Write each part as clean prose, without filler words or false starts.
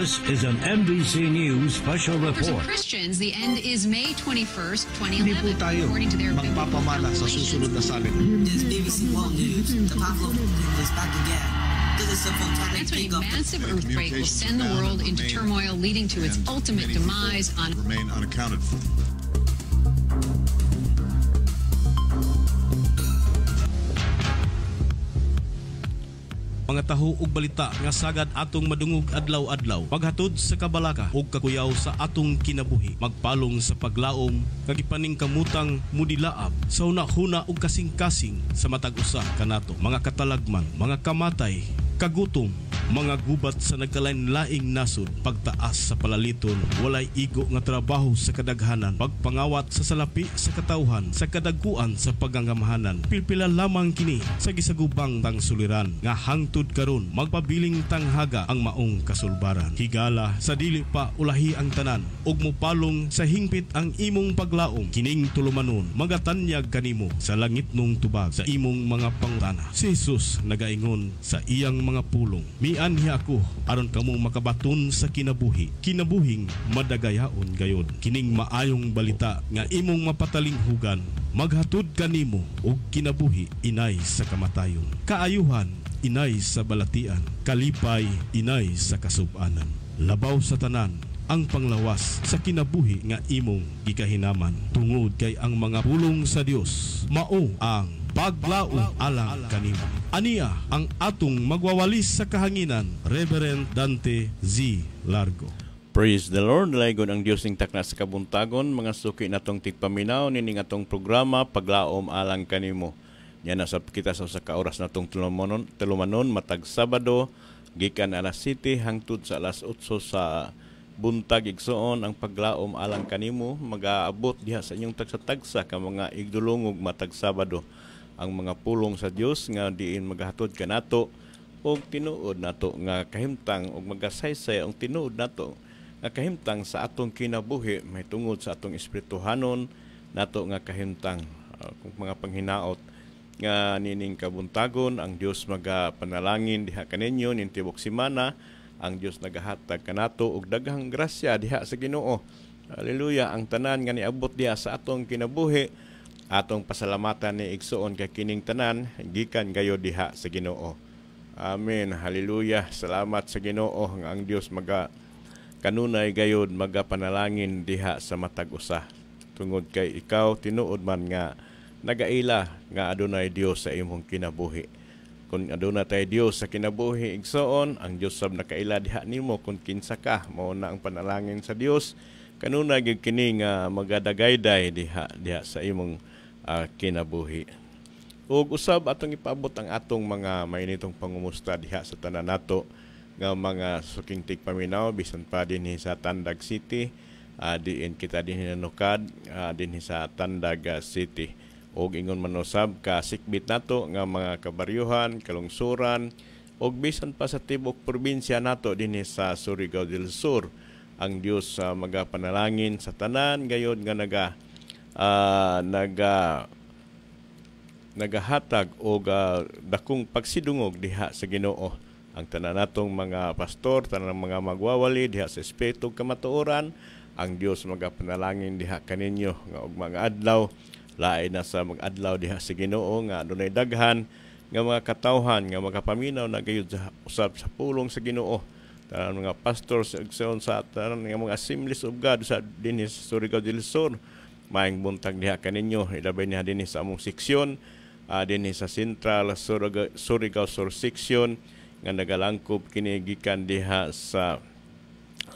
This is an NBC News special For report. Christians, the end is May 21st, Hindi po 2011. tayo According to their magpapamana sa susunod na salin. This BBC World News. The Pavlov is back again. This is a volcanic A king of massive earthquake will send the world into turmoil, leading to its ultimate demise on remain unaccounted for. Mga taho ug balita nga sagad atong madungog adlaw-adlaw paghatod sa kabalaka ug kakuyaw sa atong kinabuhi, magpalong sa paglaom kag ipaning kamutang mudilaab sa hunahuna ug kasing-kasing sa matag usa kanato, mga katalagman, mga kamatay, kagutom, mga gubat sa nagkalain-laing nasod, pagtaas sa palaliton, walay igo nga trabaho sa kadaghanan, pagpangawat sa salapi sa katawhan, sa kadagkuan sa pagangamahanan. Pilpila lamang kini sa gisagubang tang suliran nga hangtod karon magpabiling tanghaga ang maong kasulbaran. Higala sa dili pa ulahi ang tanan ug mopalong sa hingpit ang imong paglaom, kining tulumanon magatanyag kanimo sa langit nung tubag sa imong mga pangutana. Si Jesus nagaingon sa iyang mga pulong, mianhi ako aron kamo makabaton sa kinabuhing madagayaon gayod. Kining maayong balita nga imong mapatalinghugan maghatod kanimo og kinabuhi inay sa kamatayon, kaayuhan inay sa balatian, kalipay inay sa kasub-anan. Labaw sa tanan ang panglawas sa kinabuhi nga imong gikahinaman tungod kay ang mga pulong sa Dios mao ang paglaom alang kanimo. Aniya ang atong magwawalis sa kahanginan, Reverend Dante Z. Largo. Praise the Lord. Laygod ang Diyos ning takna sa kabuntagon, mga suki natong tigpaminaw nining atong programa paglaom alang kanimo. Yan nasab kita sa usa ka oras natong tulumanon matag Sabado gikan alas 7 hangtod sa alas 8 sa buntag igsoon ang paglaom alang kanimo magaabot diha sa inyong tagsa-tagsa ka mga igdulungog matag Sabado. Ang mga pulong sa Dios nga diin magahatod kanato og tinuod nato nga kahimtang og magasaysay ang tinuod nato nga kahimtang sa atong kinabuhi may tungod sa atong espirituhanon nato nga kahimtang kung mga panghinaot nga nining kabuntagon ang Dios magapanalangin diha kaninyo nin tibok semana. Ang Dios nagahatag kanato og daghang grasya diha sa Ginoo. Hallelujah. Ang tanan nga niabot diha sa atong kinabuhi atong pasalamatan ni igsoon kay kining tanan gikan gayo diha sa Ginoo. Amen. Hallelujah. Salamat sa Ginoo nga ang Dios kanunay gayud magapanalangin diha sa matag usa. Tungod kay ikaw tinuod man nga nagaila nga adunay Dios sa imong kinabuhi. Kung aduna tay Dios sa kinabuhi igsoon, ang Dios sab nakaila diha nimo kung kinsa ka. Mao na ang panalangin sa Dios kanunay gyud kini nga magadagayday diha sa imong kinabuhi. Ug usab atong ipaabot ang atong mga mainitong pangumusta diha sa tanan nato nga mga suking tigpaminaw bisan pa dinhi sa Tandag City, diin kita dinhi nanukad dinhi sa Tandag City. Og ingon man usab ka sikbit nato nga mga kabaryuhan, kalungsuran og bisan pa sa tibok probinsya nato dinhi sa Surigao del Sur. Ang Dios magapanalangin sa tanan gayud nga nagahatag og dakong pagsidungog diha sa Ginoo. Ang tanan natong mga pastor, tanan mga magwawali diha sa espiritu kamatuoran, ang Dios magapanalangin diha kaninyo nga og mga adlaw lain na sa mag-adlaw diha sa Ginoo nga adunay daghan nga mga katawhan nga magapaminaw na gayud sa usab sa pulong sa Ginoo. Tanan mga pastors sa tanan nga mga Assemblies of God sa dinhi sa Surigao del Sur, maayong buntag diha kaninyo. Ilabay niya dinhi sa among seksyon, dinhi sa Central Surigao Sur section nga nagalangkob kini gikan diha sa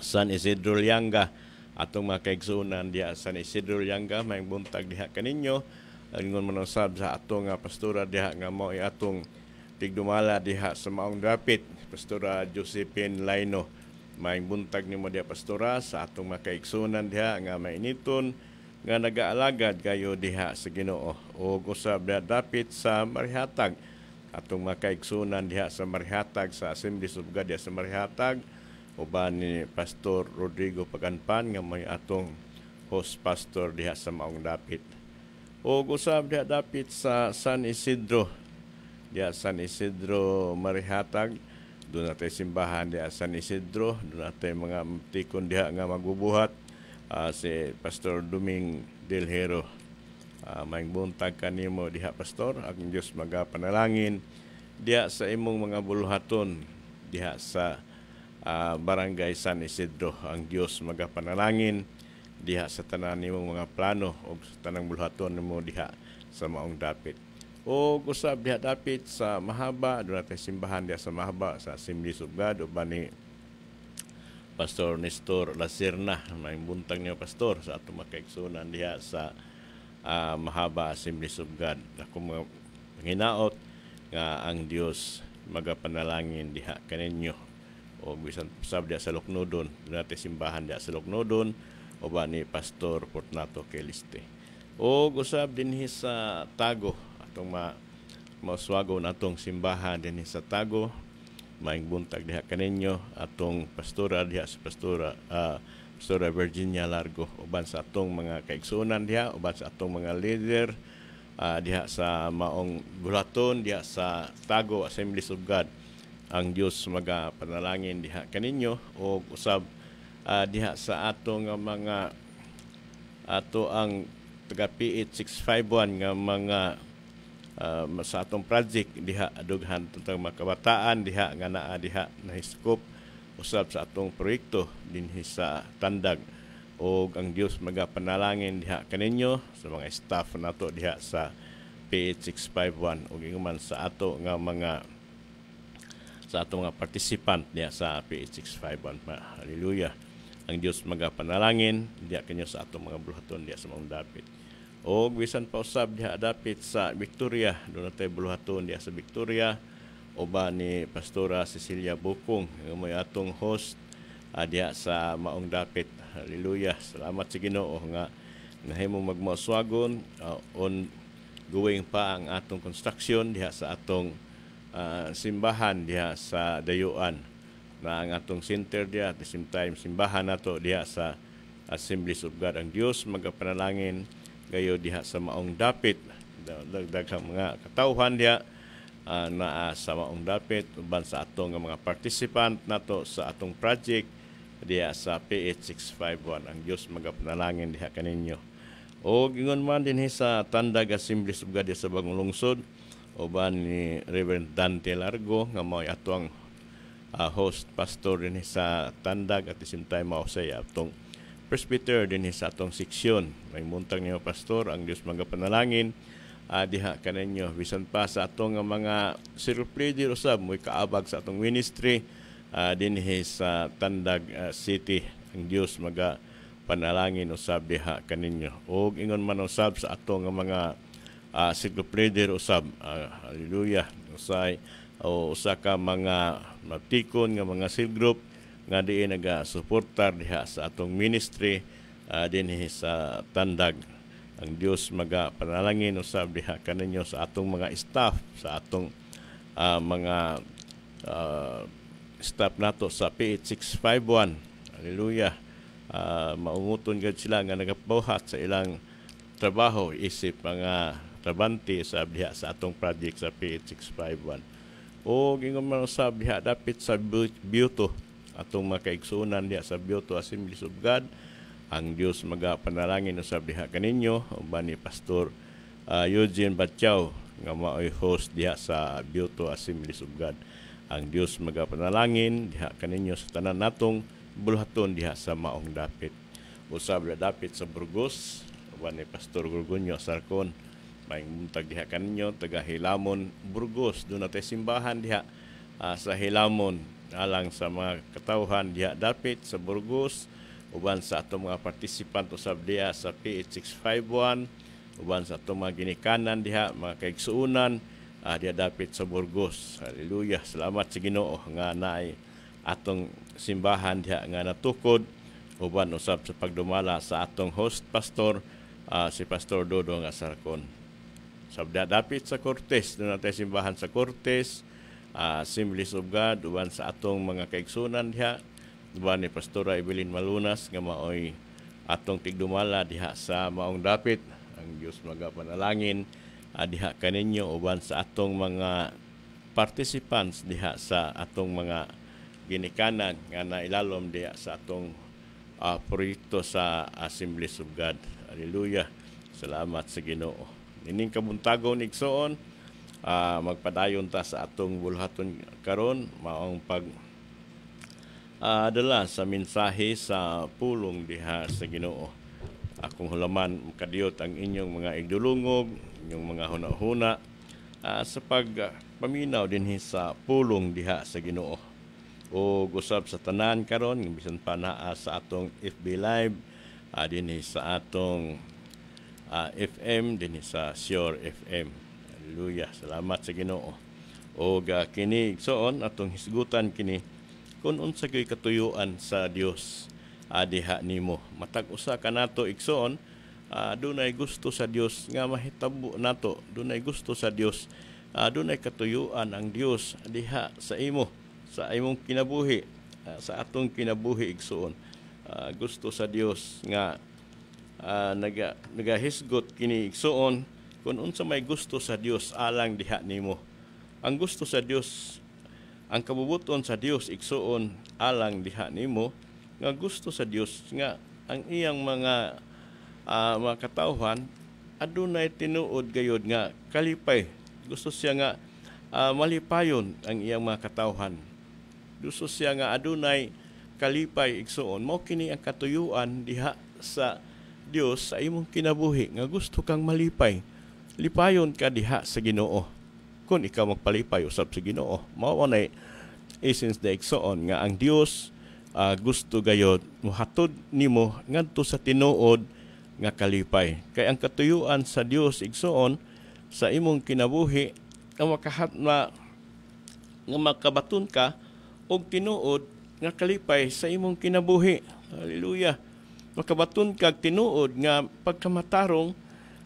San Isidro Lianga. Atong mga kaigsunan diha sa San Isidro Lianga, maayong buntag diha kaninyo. Ingon man usab sa atong pastora diha nga mao atong tigdumala diha sa maong dapit, Pastora Josephine Laino. Maayong buntag nimo diha pastora sa atong mga kaigsunan diha nga mainiton nga nagaalagad kayo diha sa Ginoo. O usab diha dapit sa Marihatag, atong mga kaigsunan diha sa Marihatag sa Assemblies of God diha sa Marihatag, uban ni Pastor Rodrigo Paganpan nga may atong host pastor diha sa maong dapit. O usab diha dapit sa San Isidro, diha San Isidro Marihatag, Doon natin simbahan diha San Isidro, doon natin mga tikon diha nga magbubuhat, si Pastor Duming Del Hero. Maing buntag kanimo diha Pastor, ang Dios magapanalangin diha sa imong mga buluhaton diha sa Barangay San Isidro. Ang Dios magapanalangin diha sa tanan nimong mga plano o sa tanang buluhaton nimo diha sa maong dapit. O usab diha dapit sa Mahaba, doon natin simbahan diha sa Mahaba sa Assemblies of God uban ni Pastor Nestor Lacerna. May buntag niyo Pastor sa atong makaigsunan diha sa Mahaba Assemblies of God. Ako mga hinaot nga ang Dios magapanalangin diha kaninyo. O bisan usab diha sa Luknodon, doon natin simbahan diha sa Luknodon uban ni Pastor Fortunato Keliste. O usab dinhi sa Tago, atong mauswago natong simbahan dinhi sa Tago. Maing buntag diha kaninyo atong pastora diha sa Pastora Virginia Largo uban sa atong mga kaigsunan diha, uban sa atong mga leader diha sa maong bulaton diha sa Tago Assemblies of God. Ang Dios magapanalangin diha kaninyo o usab diha sa atong mga ato ang taga PH 651 nga mga sa atong project diha dughan tentang mga kabataan diha nga naa diha na scope usab sa atong proyekto dinhi sa Tandag. O ang Dios magapanalangin diha kaninyo sa mga staff nato diha sa PH 651 ug ingon sa ato nga mga sa atong mga participant diha sa PH 651. Hallelujah. Ang Dios magapanalangin diha kanyo sa atong mga buluhaton diha sa maong dapit. O bisan pa usab diha dapit sa Victoria, doon natin buluhaton diha sa Victoria uban ni Pastora Cecilia Bukong nga may atong host diha sa maong dapit. Hallelujah. Salamat sa Ginoo nga nahimong magmauswagon on going pa ang atong construction diha sa atong simbahan diha sa Dayuan na ang atong center diha at the same time simbahan nato diha sa Assemblies of God. Ang Dios magapanalangin gayo diha sa maong dapit, dagdaghang mga katawhan diha na sa maong dapit uban sa atong mga participant nato sa atong project diha sa PH 651. Ang Dios magapanalangin diha kaninyo. O ingon man dinhi sa Tandag Assemblies of God diha sa Bagong Lungsod uban ni Reverend Dante Largo nga mao atong host pastor dinhi sa Tandag at the same time mao say atong presbyter dinhi sa atong seksyon. May muntang niyo Pastor, ang Dios magapanalangin diha kaninyo bisan pa sa atong mga circle usab mo'y kaabag sa atong ministry dinhi sa Tandag City. Ang Dios magapanalangin usab diha kaninyo. Og ingon man usab sa atong mga circle usab. Hallelujah. Usa ka mga matikon nga mga cell group nga diin naga-suportar diha sa atong ministry dinhi sa Tandag. Ang Dios magapanalangin usab diha kaninyo sa atong mga staff, sa atong mga staff nato sa PH 651. Hallelujah. Maunguton gid sila nga nagabuhat sa ilang trabaho isip mga trabante sa diha sa atong project sa PH 651. O gingon man usab diha dapit sa Biyuto atong makaigsunan diha sa Biyuto Assemblies of God. Ang Dios magapanalangin usab diha kaninyo uban ni Pastor Eugene Batyaw nga maoy host diha sa Biyuto Assemblies of God. Ang Dios magapanalangin diha kaninyo sa tanan natong buluhaton diha sa maong dapit. Usab dapit sa Burgos uban ni Pastor Gorgonio Sarcon. May muntag diha kaninyo taga Hilamon, Burgos. Doon natin simbahan diha sa Hilamon alang sa mga katawhan diha dapit sa Burgos uban sa atong mga participant usab diha sa PH 651 uban sa atong mga ginikanan diha mga kaigsuunan diha dapit sa Burgos. Hallelujah. Salamat sa Ginoo nga naay atong simbahan diha nga natukod uban usab sa pagdumala sa atong host pastor si Pastor Dodong Asarcon. Sabda dapit sa Cortes, doon natin simbahan sa Cortes, Assemblies of God, uban sa atong mga kaigsunan diha, uban ni Pastora Evelyn Malunas, nga maoy atong tigdumala diha sa maong dapit. Ang Dios magapanalangin diha kaninyo, uban sa atong mga participants diha sa atong mga ginikanan nga nailalom diha sa atong proyekto sa Assemblies of God. Hallelujah. Salamat sa Ginoo. Ining kabuntagon igsoon, magpadayon ta sa atong bulhaton karon maong pag dala sa mensahe sa pulong diha sa Ginoo. Akong hulaman kadiyot ang inyong mga igdulungog, inyong mga hunahuna sa pagpaminaw dinhi sa pulong diha sa Ginoo. O gusab sa tanan karon bisan pa naa sa atong FB Live, dinhi sa atong FM, dinhi sa Sure FM. Hallelujah. Salamat sa Ginoo. O kini igsoon atong hisgutan kini kung unsa gyud katuyuan sa Dios diha nimo. Matag usa ka nato igsoon, dunay gusto sa Dios nga mahitabo nato. Dunay gusto sa Dios, dunay katuyuan ang Dios diha sa imo, sa imong kinabuhi, sa atong kinabuhi igsoon. Gusto sa Dios nga nagahisgot kini igsoon kung unsa may gusto sa Dios alang diha nimo. Ang gusto sa Dios, ang kabubuton sa Dios igsoon alang diha nimo, nga gusto sa Dios nga ang iyang mga katawhan adunay tinuod gayud nga kalipay. Gusto siya nga malipayon ang iyang mga katawhan. Gusto siya nga adunay kalipay igsoon. Mao kini ang katuyuan diha sa Dios sa imong kinabuhi nga gusto kang malipay. Lipayon ka diha sa Ginoo. Kung ikaw magpalipay usab sa Ginoo, mao nay essence da igsoon nga ang Dios gusto gayod mohatod nimo ngadto sa tinuod nga kalipay. Kay ang katuyuan sa Dios igsoon sa imong kinabuhi nga makabaton ka og tinuod nga kalipay sa imong kinabuhi. Hallelujah. Makabaton kag tinuod nga pagkamatarong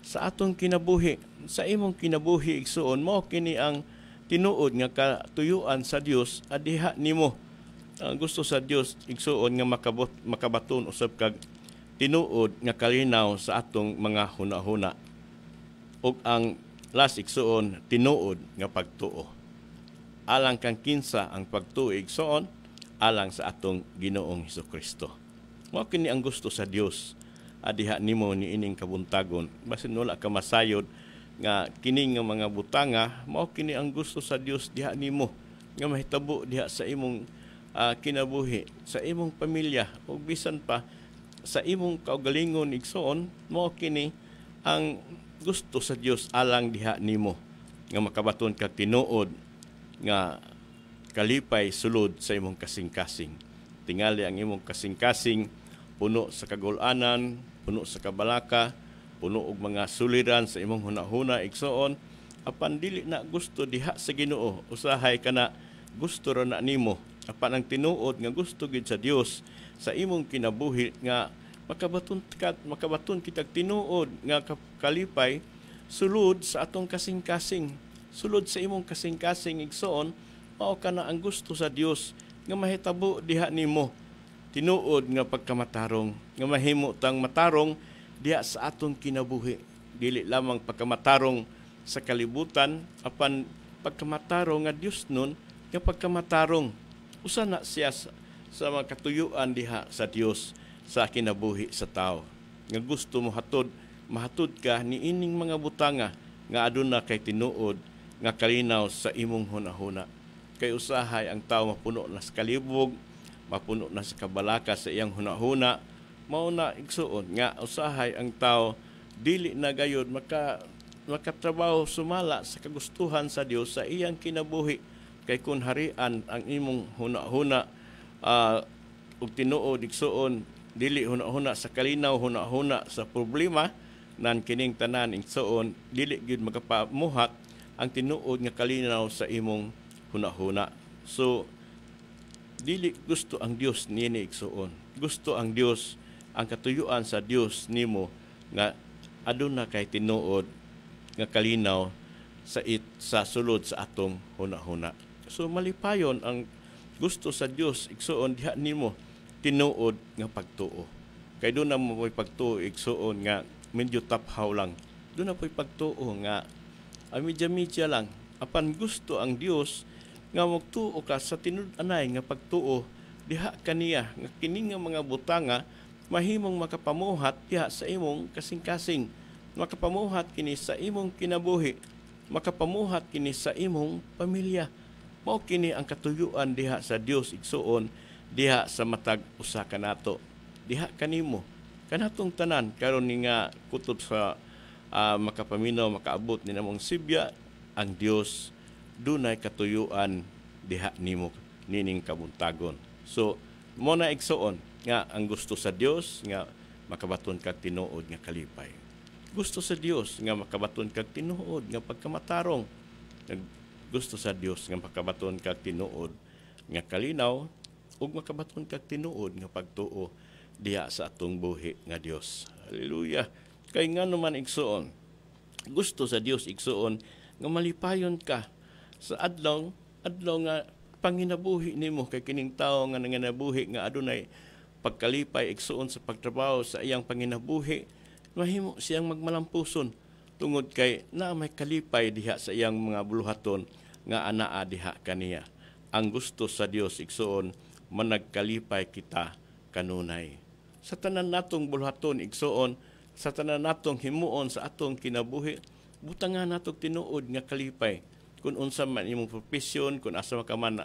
sa atong kinabuhi. Sa imong kinabuhi igsoon mao kini ang tinuod nga katuyuan sa Dios diha nimo. Ang gusto sa Dios igsuon nga makabaton usab kag tinuod nga kalinaw sa atong mga hunahuna. Ug ang last igsuon tinuod nga pagtuo. Alang kang kinsa ang pagtuo igsuon alang sa atong Ginoong Hesukristo. Mao kini ang gusto sa Dios diha nimo niining kabuntagon. Basin wala ka masayod nga kini nga mga butanga, mao kini ang gusto sa Dios diha nimo nga mahitabo diha sa imong kinabuhi, sa imong pamilya o bisan pa sa imong kaugalingon igsoon. Mao kini ang gusto sa Dios alang diha nimo nga makabaton kag tinuod nga kalipay sulod sa imong kasing-kasing. Tingali ang imong kasing-kasing puno sa kagul-anan, puno sa kabalaka, puno og mga suliran sa imong hunahuna igsoon. Apan dili na gusto diha sa Ginoo, usahay kana gusto ra na nimo. Apan ang tinuod nga gusto gid sa Dios sa imong kinabuhi nga makabaton kitag tinuod nga kalipay sulod sa atong kasing-kasing. Sulod sa imong kasing-kasing igsoon, mao kana ang gusto sa Dios nga mahitabo diha nimo. Tinuod nga pagkamatarong, nga mahimo tang matarong diha sa atong kinabuhi. Dili lamang pagkamatarong sa kalibutan, apan pagkamatarong nga Dios nun, nga pagkamatarong usa na siya sa mga katuyuan diha sa Dios sa kinabuhi sa tao. Nga gusto mo mahatod ka niining mga butanga nga aduna kay tinuod nga kalinaw sa imong hunahuna. Kay usahay ang tao mapuno na sa kalibog, mapuno na sa kabalaka sa iyang hunahuna. Mao na igsuon nga usahay ang tao dili na gayud makatrabaho sumala sa kagustuhan sa Dios sa iyang kinabuhi. Kay kun harian ang imong hunahuna ug tinuod igsuon dili hunahuna sa kalinaw, hunahuna sa problema, nan kining tanan igsuon dili gyud magapamuhat ang tinuod nga kalinaw sa imong hunahuna. So dili gusto ang Dios niini igsuon. Gusto ang Dios, ang katuyuan sa Dios nimo nga aduna kay tinuod nga kalinaw sa sulod sa atong hunahuna. So malipayon ang gusto sa Dios igsuon diha nimo tinuod nga pagtuo. Kay doon na mo pagtuo igsuon nga medyo taphaw lang. Doon na pagtuo nga medya lang. Apan gusto ang Dios nga magtuo ka sa tinud-anay nga pagtuo diha kaniya nga kini nga mga butanga mahimong makapamuhat diha sa imong kasing-kasing, makapamuhat kini sa imong kinabuhi, makapamuhat kini sa imong pamilya. Mao kini ang katuyuan diha sa Dios igsuon diha sa matag usa kanato. Diha kanimo kanatong tanan karon ni nga kutob sa makapaminaw makaabot ni namong Sibya ang Dios dunay katuyuan diha nimo nining kabuntagon. So mo na igsuon nga ang gusto sa Dios nga makabaton kag tinuod nga kalipay. Gusto sa Dios nga makabaton kag tinuod nga pagkamatarong. Gusto sa Dios nga makabaton kag tinuod nga kalinaw ug makabaton kag tinuod nga pagtuo diha sa atong buhi nga Dios. Hallelujah. Kay ngano man igsuon, gusto sa Dios igsuon nga malipayon ka sa adlaw nga panginabuhi nimo kay kining tawo nga nanginabuhi nga adunay pagkalipay igsuon sa pagtrabaho sa iyang panginabuhi, mahimo siyang magmalampuson tungod kay naa may kalipay diha sa iyang mga buluhaton nga anaa diha kaniya. Ang gusto sa Dios igsuon managkalipay kita kanunay. Sa tanan natong buluhaton igsuon, sa tanan natong himuon sa atong kinabuhi, butangan natong tinuod nga kalipay. Kung unsa man imong profesyon, kung asa ka man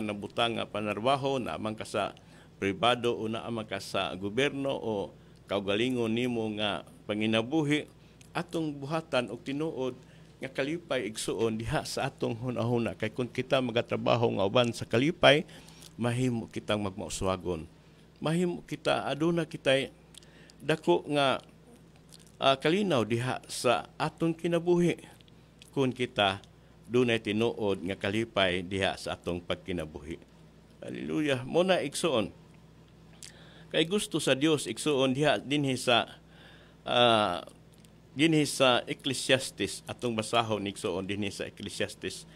na butang nga panarbaho, naamang ka sa pribado o naamang ka sa gobyerno o kaugalingon nimo nga panginabuhi, atong buhatan og tinuod nga kalipay igsuon diha sa atong hunahuna. Kay kung kita magatrabaho nga uban sa kalipay, mahimo kitang magmauswagon. Mahimo kita aduna kitay dako nga kalinaw diha sa atong kinabuhi kung kita dunay tinuod nga kalipay diha sa atong pagkinabuhi. Hallelujah. Mo na igsuon. Kay gusto sa Dios igsuon diha dinhi sa Ecclesiastes atong basahon igsuon dinhi sa Ecclesiastes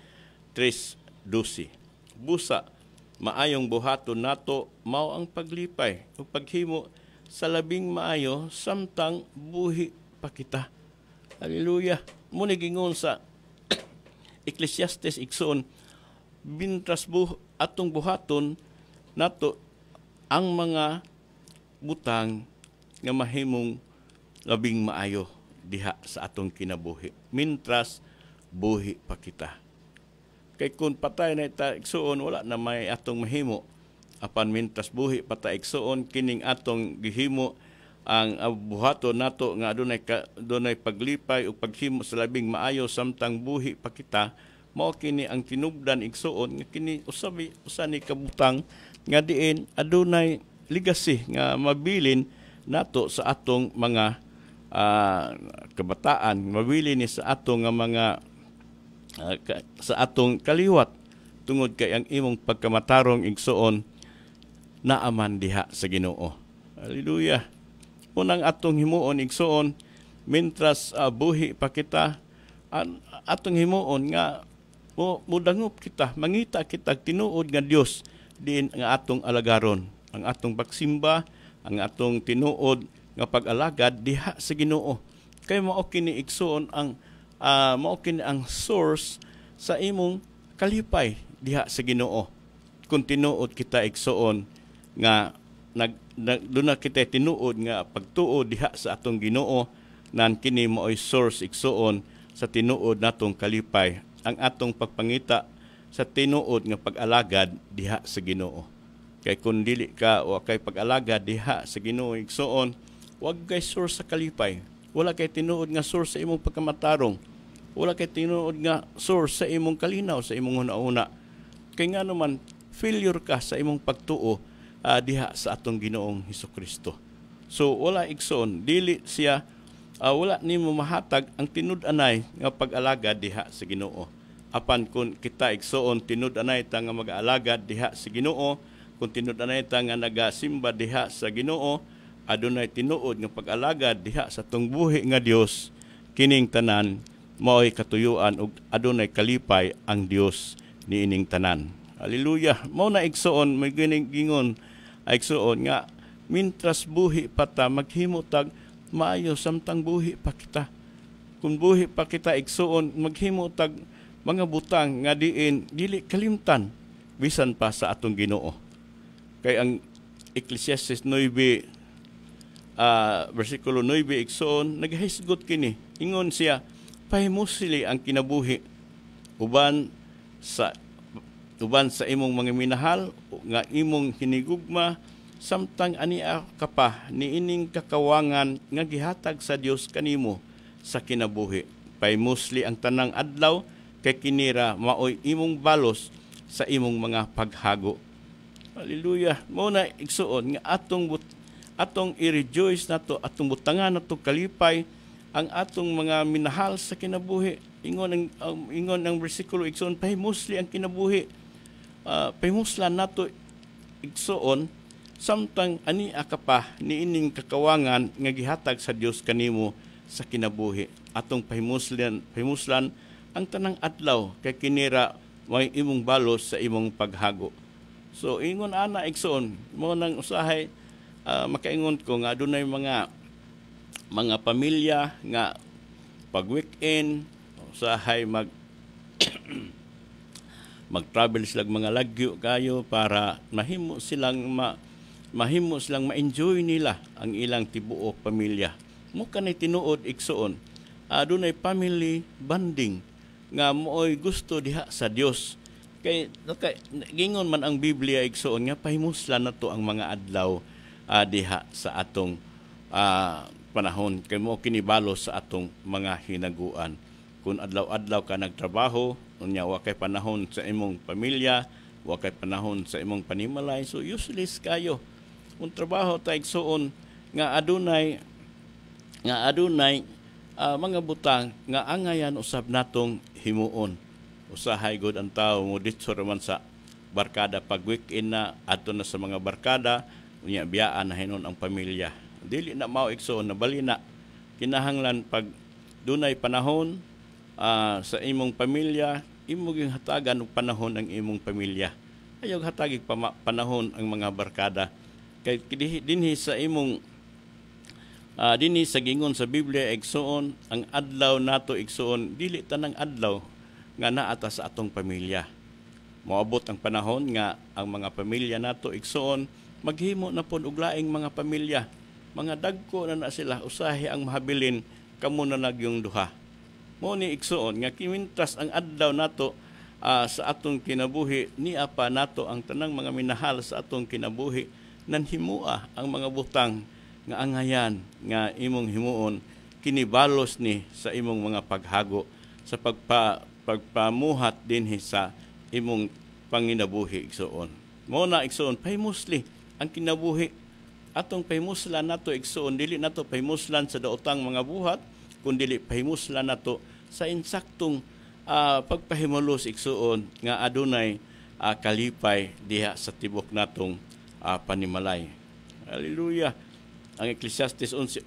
3:12. Busa maayong buhaton nato mao ang paglipay ug paghimo sa labing maayo samtang buhi pa kita. Hallelujah. Muna gingon sa Ecclesiastes igsoon, bintras atong buhaton nato ang mga butang nga mahimong labing maayo diha sa atong kinabuhi. Mintras buhi pa kita. Kay kung patay na ita igsoon, wala na may atong mahimo. Apan mintras buhi pa ta igsoon, kining atong gihimo ang buhaton nato nga adunay paglipay ug paghimo sa labing maayo samtang buhi pa kita, mao kini ang tinubdan igsuon nga kini usa ni kabutang nga diin adunay legacy nga mabilin nato sa atong mga kabataan, mabilin ni sa atong nga mga sa atong kaliwat tungod kay ang imong pagkamatarong igsuon naaman diha sa Ginoo. Hallelujah. Unang atong himuon igsuon mintras buhi pa kita atong himuon nga mudangop kita, mangita kita tinuod nga Dios diin nga atong alagaron, ang atong pagsimba, ang atong tinuod nga pag-alagad diha sa Ginoo. Kay mao kini igsuon ang mao kini ang source sa imong kalipay diha sa Ginoo. Kung tinuod kita igsuon nga doon na kita tinuod nga pagtuo diha sa atong Ginoo, nan kini mao'y source igsuon sa tinuod natong kalipay, ang atong pagpangita sa tinuod nga pag-alagad diha sa Ginoo. Kay kung dili ka o kay pag-alagad diha sa Ginoo igsuon, wag kay source sa kalipay. Wala kay tinuod nga source sa imong pagkamatarong. Wala kay tinuod nga source sa imong kalinaw sa imong hunahuna. Kay nga naman failure ka sa imong pagtuo diha sa atong Ginoong Hesukristo. So wala igsoon, dili siya wala nimo mahatag ang tinud-anay nga pag-alagad diha sa Ginoo. Apan kung kita igsoon tinud-anay ta nga mag-alagad diha sa Ginoo, kung tinud-anay ta nga nagasimba diha sa Ginoo, adunay tinuod nga pag-alagad diha sa atong buhi nga Dios, kining tanan mao'y katuyuan ug adunay kalipay ang Dios niining tanan. Hallelujah. Mao na igsoon may gingon igsoon nga mintras buhi pa ta maghimo tag maayo samtang buhi pa kita. Kung buhi pa kita igsuon maghimo tag mga butang nga diin dili kalimtan bisan pa sa atong Ginoo. Kay ang Ecclesiastes 9 versikulo 9 igsoon nagahisgot kini. Ingon siya, pahimusli ang kinabuhi uban sa imong mga minahal nga imong hinigugma samtang ania ka pa niining kakawangan nga gihatag sa Dios kanimo sa kinabuhi. Pahimusli ang tanang adlaw kay kinira maoy imong balos sa imong mga paghago. Hallelujah. Mao na igsuon nga atong i-rejoice nato, atong butangan nato kalipay ang atong mga minahal sa kinabuhi. Ingon ang bersikulo igsuon, pahimusli ang kinabuhi. Pahimuslan nato igsuon samtang ani ka pa niining kakawangan nga gihatag sa Dios kanimo sa kinabuhi. Atong pahimuslan ang tanang adlaw kay kinira may imong balos sa imong paghago. So ingon ana igsoon mo nang usahay makaingon ko nga adunay mga pamilya nga pag weekend usahay mag-travel silang mga lagyo kayo para mahimo silang ma-enjoy nila ang ilang tibuok pamilya. Mo kanay tinuod igsoon adunay family bonding nga mooy gusto diha sa Dios. Kay gingon man ang Biblia igsoon nga pahimuslan nato ang mga adlaw diha sa atong panahon kay mo kinibalo sa atong mga hinaguan. Kung adlaw-adlaw ka nagtrabaho, unya wa kay panahon sa imong pamilya, wa kay panahon sa imong panimalay, so useless kayo. Kung trabaho ta igsoon nga adunay mga butang nga angayan usab natong himuon. Usahay gud ang tawo mo dito raman sa barkada pag weekend na adto na sa mga barkada unya biyaan na hinon ang pamilya. Dili na mao igsoon na bali na kinahanglan pag dunay panahon sa imong pamilya, imo gyud hatagan og panahon ang imong pamilya. Ayaw hatagig panahon ang mga barkada. Kay dinhi sa imong dinhi sa gingon sa Biblia igsoon ang adlaw nato igsoon dili tanang adlaw nga naata sa atong pamilya. Moabot ang panahon nga ang mga pamilya nato igsoon maghimo na pod og laing mga pamilya. Mga dagko na sila usahi ang mahabilin kamo na nagyong duha. Mo ni igsoon nga kimintas ang adlaw nato sa atong kinabuhi niya pa nato ang tanang mga minahal sa atong kinabuhi nanhimua ang mga butang nga angayan nga imong himuon kinibalos ni sa imong mga paghago sa pagpamuhat dinhi sa imong panginabuhi igsoon. Mo na igsoon pahimusli ang kinabuhi atong pahimuslan nato igsoon dili nato pahimuslan sa daotang mga buhat kundi pahimuslan nato sa insaktong pagpahimulos igsoon nga adunay kalipay diha sa tibok natong panimalay. Hallelujah. Ang Ecclesiastes 11:8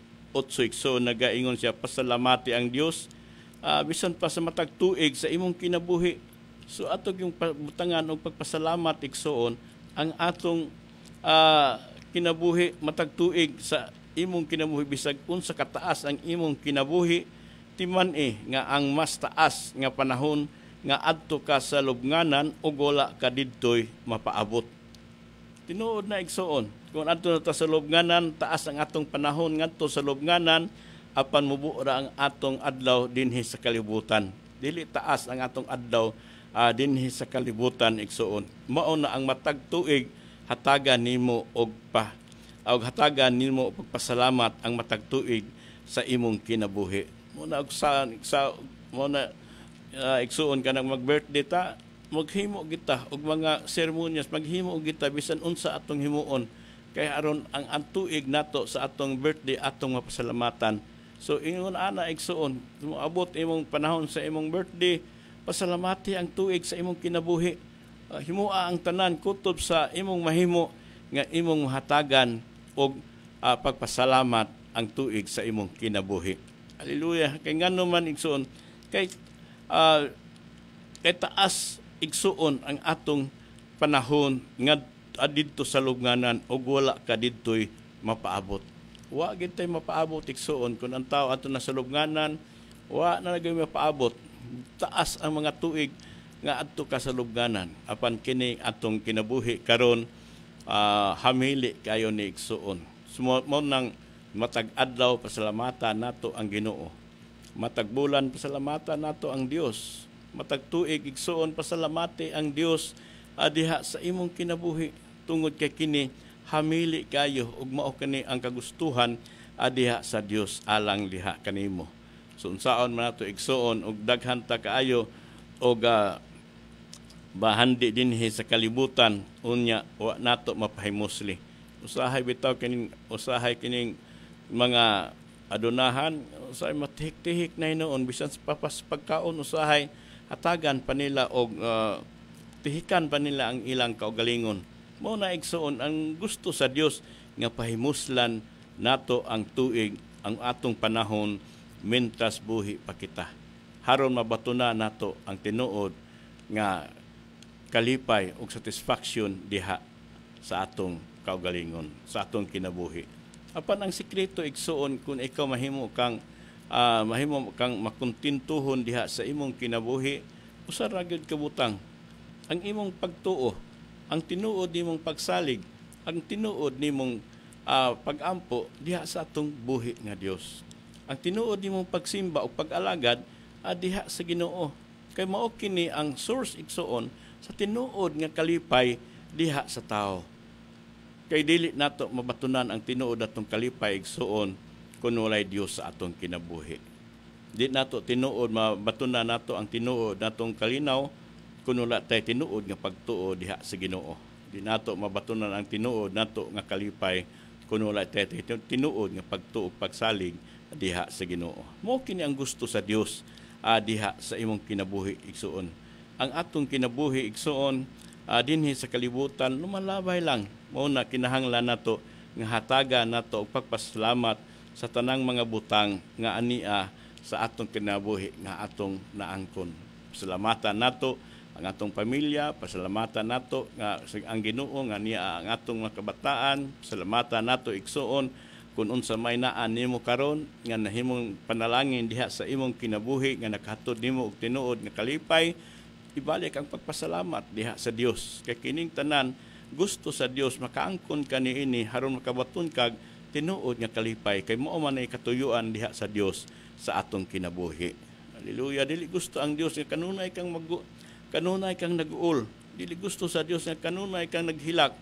igsoon nagaingon siya pasalamati ang Dios bisan pa sa matag tuig sa imong kinabuhi. So atog yung butangan og pagpasalamat igsoon ang atong kinabuhi matag tuig sa imong kinabuhi bisag unsa kataas ang imong kinabuhi timan nga ang mas taas nga panahon nga adto ka sa lubnganan ug wala ka didtoy mapaabot. Tinuod na igsoon kung adto na ta sa lubnganan taas ang atong panahon ngadto sa lubnganan apan mubo ra ang atong adlaw dinhi sa kalibutan. Dili taas ang atong adlaw dinhi sa kalibutan igsoon. Mao na ang matag tuig hatagan nimo og hatagan nimo og pagpasalamat ang matag tuig sa imong kinabuhi. Muna igsuon ka nang mag-birthday ta, maghimo kita og mga seremonyas, maghimo og kita bisan unsa atong himuon kay aron ang tuig nato sa atong birthday atong mapasalamatan. So ingon ana igsuon, moabot imong panahon sa imong birthday, pasalamati ang tuig sa imong kinabuhi. Himua ang tanan kutob sa imong mahimo nga imong hatagan og pagpasalamat ang tuig sa imong kinabuhi. Hallelujah. Kay ngano man igsuon kay taas igsuon ang atong panahon nga adidto sa lubnganan og wala ka didtoy mapaabot. Wa gid tay mapaabot igsuon kun ang tao ato na sa lubnganan wa na lagi mapaabot. taas ang mga tuig nga adto ka sa lubnganan apan kini atong kinabuhi karon hamili kayo ni igsuon. Mo nang matag adlaw pasalamatan nato ang Ginoo. Matag bulan pasalamatan nato ang Dios. Matag tuig igsuon pasalamati ang Dios diha sa imong kinabuhi tungod kay kini hamili kayo ug mao kani ang kagustuhan diha sa Dios alang liha kanimo. So unsaon man nato igsuon og daghan ta kaayo og bahandi dinhi sa kalibutan unya wa nato mapahimusli. Usahay kining mga adunahan, usahay matihik-tihik na hinoon bisan sa papas pagkaon usahay hatagan pa nila og tihikan pa nila ang ilang kaugalingon. Mao na igsuon ang gusto sa Dios nga pahimuslan nato ang tuig ang atong panahon mentras buhi pa kita. Haron mabatuna nato ang tinuod nga kalipay ug satisfaction diha sa atong kaugalingon, sa atong kinabuhi. Apan ang sikreto igsuon kung ikaw mahimo kang makontintuhon diha sa imong kinabuhi, usa ra gyud kabutang ang imong pagtuo, ang tinuod nimong pagsalig, ang tinuod nimong pagampo diha sa atong buhi nga Dios. Ang tinuod nimong pagsimba o pag-alagad diha sa Ginoo. Kay mao kini ang source igsuon sa tinuod nga kalipay diha sa tao. Kay dili nato mabatunan ang tinuod atong kalipay igsuon kun walay Dios sa atong kinabuhi. Di nato tinuod mabatunan nato ang tinuod natong kalinaw kun wala tay tinuod nga pagtuo diha sa Ginoo. Di nato mabatunan ang tinuod nato nga kalipay kun wala tay tinuod nga pagtuo pagsalig diha sa Ginoo. Mao kini ang gusto sa Dios diha sa imong kinabuhi igsuon. Ang atong kinabuhi igsuon dinhi sa kalibutan lumalabay lang. Mao na kinahanglan nato nga hatagan nato og pagpasalamat sa tanang mga butang nga ania sa atong kinabuhi nga atong naangkon. Pasalamatan nato ang atong pamilya, pasalamatan nato nga ang Ginoo nga niya ang atong mga kabataan, pasalamatan nato igsuon kung unsa may naan nimo karon nga nahimong panalangin diha sa imong kinabuhi nga nakahatod nimo og tinuod nga kalipay, ibalik ang pagpasalamat diha sa Dios. Kay kining tanan gusto sa Dios makaangkon ka niini haron makabaton kag tinuod nga kalipay kay mao man ay katuyuan diha sa Dios sa atong kinabuhi. Hallelujah. Dili gusto ang Dios nga kanunay kang nag-uol. Dili gusto sa Dios nga kanunay kang naghilak.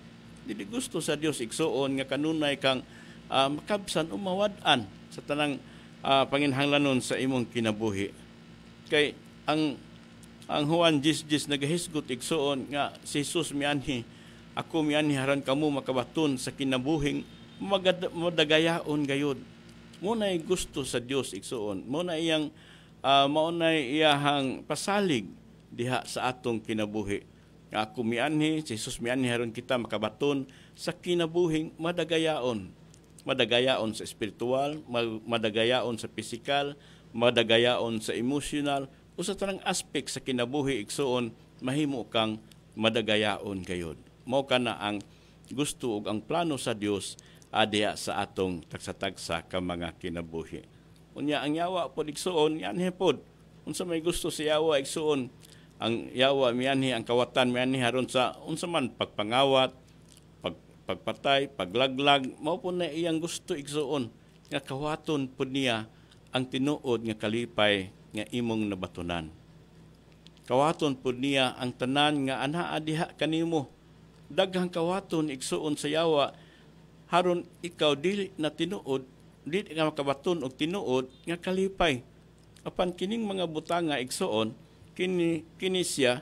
Dili gusto sa Dios igsuon nga kanunay kang makabsan o mawad-an sa tanang panginhanglanon sa imong kinabuhi. Kay ang Juan 10:10 nagahisgot igsuon nga si Jesus mianhi, ako mianhi haran kamo makabaton sa kinabuhing madagayaon gayud. Muna ay gusto sa Dios igsuon. Muna iyang iyahang pasalig diha sa atong kinabuhi. Nga ako mianhi, si Jesus mianhi haron kita makabaton sa kinabuhing madagayaon. Madagayaon sa espiritual, madagayaon sa pisikal, madagayaon sa emotional, o sa tanang aspect sa kinabuhi igsuon mahimo kang madagayaon gayud. Mao kana ang gusto ug ang plano sa Dios diha sa atong tagsa-tagsa ka mga kinabuhi. Unya ang yawa pod igsuon yanhi pod unsa may gusto sa yawa igsuon, ang yawa mianhi ang kawatan mianhi haron sa unsa man pagpangawat, pagpatay, paglaglag, mao po na iyang gusto igsuon nga kawaton pod niya ang tinuod nga kalipay nga imong nabatunan. Kawaton pod niya ang tanan nga anaa diha kanimo. Daghang kawaton igsuon sa yawa haron ikaw dili na tinuod, dili nga makabaton og tinuod nga kalipay. Apan kining mga butanga igsuon kini siya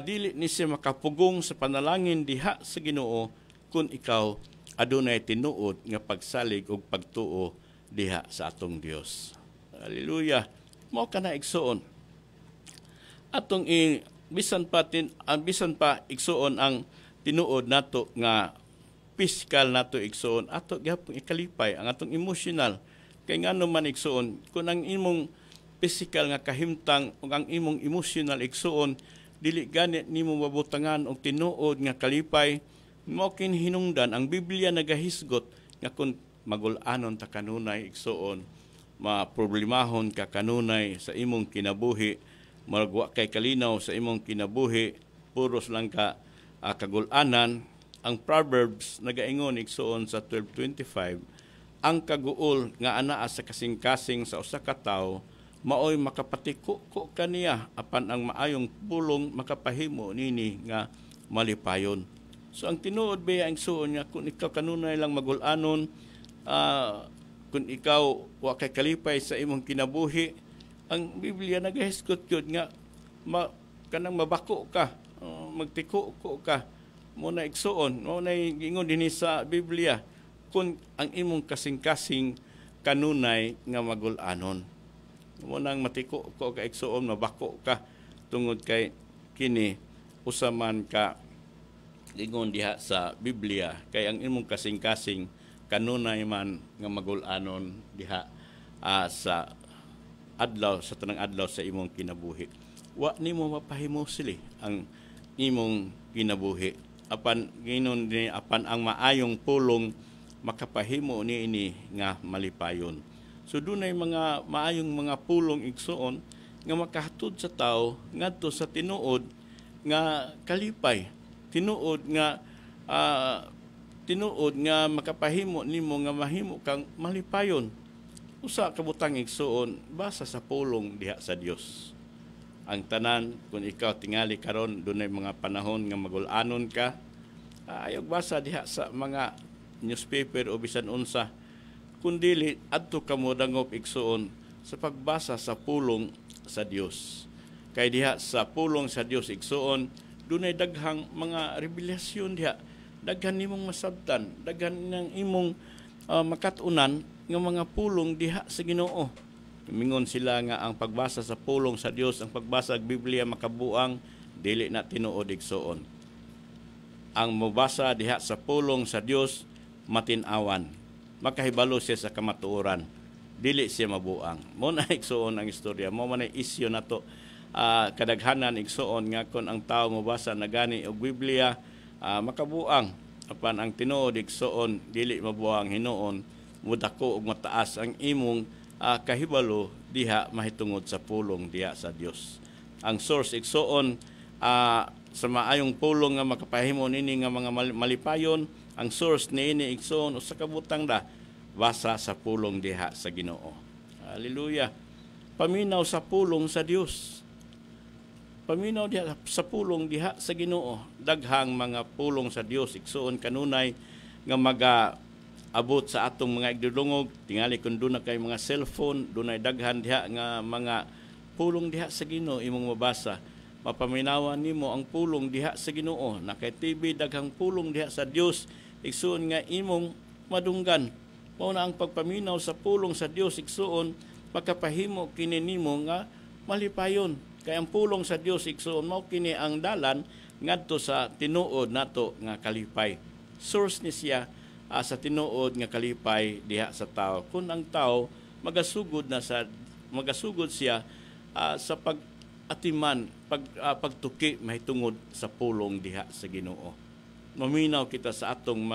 dili ni siya makapugong sa panalangin diha sa Ginoo kung ikaw adunay tinuod nga pagsalig ug pagtuo diha sa atong Dios. Hallelujah. Mao kana igsuon. Atong bisan pa igsuon ang tinuod nato nga physical nato igsuon, ato gyapon ikalipay ang atong emotional. Kay ngano man igsuon kun ang imong physical nga kahimtang ug ang imong emotional igsuon dili gani nimo mabutangan og tinuod nga kalipay, mao kin hinungdan ang Biblia nagahisgot nga kun magul-anon ta kanunay igsuon maproblemahon ka kanunay sa imong kinabuhi, magwa kay kalinaw sa imong kinabuhi, puros lang ka kagulanan. Ang Proverbs nagaingon igsuon sa 12:25, ang kaguol nga anaa sa kasing-kasing sa usa ka tawo maoy makapatiko ko kaniya apan ang maayong pulong makapahimo nini nga malipayon. So ang tinuod ba ang igsuon nga kung ikaw kanunay lang magulanon, kung ikaw wa kay kalipay sa imong kinabuhi, ang Biblia nagahisgot gyud nga kanang mabako ka, magtiko ko ka. Mo na igsuon, mo na ingon dinhi sa Biblia, kung ang imong kasing-kasing kanunay nga magulanon. Mo nang matiko ko ka igsuon, mabako ka tungod kay kini usaman ka ingon diha sa Biblia, kay ang imong kasing-kasing kanunay man nga magulanon diha sa adlaw, sa tanang adlaw sa imong kinabuhi. Wa nimo mapahimo sili ang imong kinabuhi. Apan ginon ni apan ang maayong pulong makapahimo niini nga malipayon. So dunay mga maayong mga pulong igsuon nga makahatod sa tawo ngadto sa tinuod nga kalipay, tinuod nga makapahimo nimo nga mahimo kang malipayon. Usa ka butang igsuon basa sa pulong diha sa Dios. Ang tanan, kung ikaw tingali karon dunay mga panahon nga magulanon ka, ayog basa diha sa mga newspaper o bisan unsa, kundili adto ka mo dangop igsuon sa pagbasa sa pulong sa Dios. Kay diha sa pulong sa Dios igsuon dunay daghang mga revelasyon diha, daghan nimong masabtan, daghan nang imong makatunan nga mga pulong diha sa Ginoo. Mingon sila nga ang pagbasa sa pulong sa Dios, ang pagbasa sa Biblia makabuang, dili na tinuod igsuon. Ang mabasa diha sa pulong sa Dios matin-awan, makahibalo siya sa kamatuoran, dili siya mabuang. Mo na igsuon ang istorya, mo man isyu nato. Kadaghanan igsuon nga kon ang tao mabasa na gani og Biblia makabuang, apan ang tinuod igsuon dili mabuang hinuon, mudako og mataas ang imong kahibalo diha mahitungod sa pulong diha sa Dios. Ang source igsuon sa maayong pulong nga makapahimo nini nga mga malipayon, ang source niini igsuon usa ka butang da basa sa pulong diha sa Ginoo. Hallelujah. Paminaw sa pulong sa Dios. Paminaw diha sa pulong diha sa Ginoo. Daghang mga pulong sa Dios igsuon kanunay nga abot sa atong mga igdudungog, tingali kung doon na kay mga cellphone, doon ay daghan diha nga mga pulong diha sa Ginoo imong mabasa. Mapaminawan nimo ang pulong diha sa Ginoo. Na kay TV daghang pulong diha sa Dios, igsuon nga imong madunggan. Mao na ang pagpaminaw sa pulong sa Dios igsuon makapahimo kini nimo nga malipayon. Kay ang pulong sa Dios igsuon mao kini ang dalan ngadto sa tinuod nato nga kalipay. Source ni siya sa tinuod nga kalipay diha sa tao. Kung ang tao magasugod siya sa pag-atiman, pagtuki mahitungod sa pulong diha sa Ginoo. Maminaw kita sa atong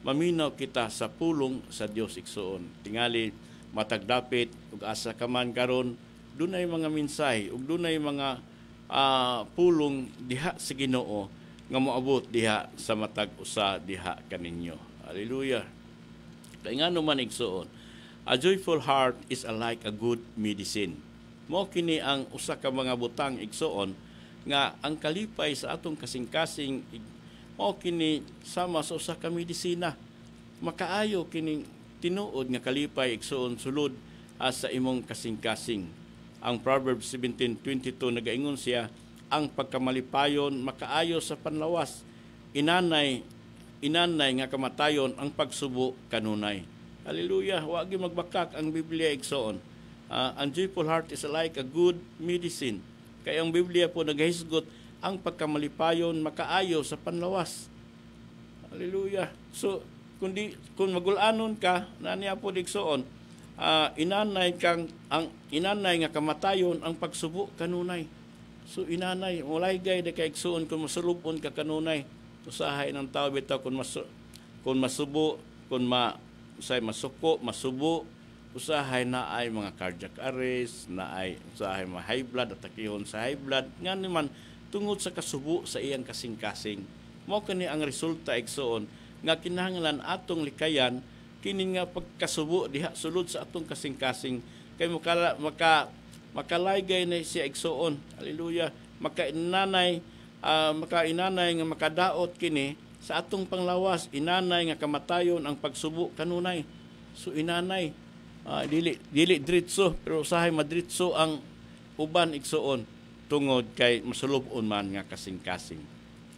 maminaw kita sa pulong sa Dios igsuon. Tingali matagdapit ug asa ka man karon, dunay mga mensahe ug dunay mga pulong diha sa Ginoo nga moabot diha sa matag usa diha kaninyo. Hallelujah. Kaya nga naman igsuon, a joyful heart is like a good medicine. Mo kini ang usa ka mga butang igsuon nga ang kalipay sa atong kasing-kasing mo kini sama sa usa ka medisina. Makaayo kining tinuod nga kalipay igsuon sulod sa imong kasing-kasing. Ang Proverbs 17:22 nagaingon siya, ang pagkamalipayon makaayo sa panlawas, inanay nga kamatayon ang pagsubo kanunay. Hallelujah. Wa gyud magbakak ang Biblia igsoon. Ang joyful heart is like a good medicine. Kay ang Biblia po nagahisgot ang pagkamalipayon makaayo sa panlawas. Hallelujah. So kung magulanon ka, naniya po igsoon, inanay nga kamatayon ang pagsubo kanunay. So inanay walay gay de kay igsoon kung masulupon ka kanunay. Usahay ng tao bitaw kung masubo, kung masuko, masubo, usahay na ay mga cardiac arrest, na ay usahay mga high blood, atakihon sa high blood, nga naman tungod sa kasubo sa iyang kasing-kasing. Mao kani ang resulta igsoon nga kinahanglan atong likayan kini nga pagkasubo diha sulod sa atong kasing-kasing kay makalaygay na siya igsoon. Hallelujah. Makainanay nga makadaot kini sa atong panglawas, inanay nga kamatayon ang pagsubo kanunay. So inanay dili diretso pero usahay madritso ang uban igsoon tungod kay masulubon man nga kasing-kasing.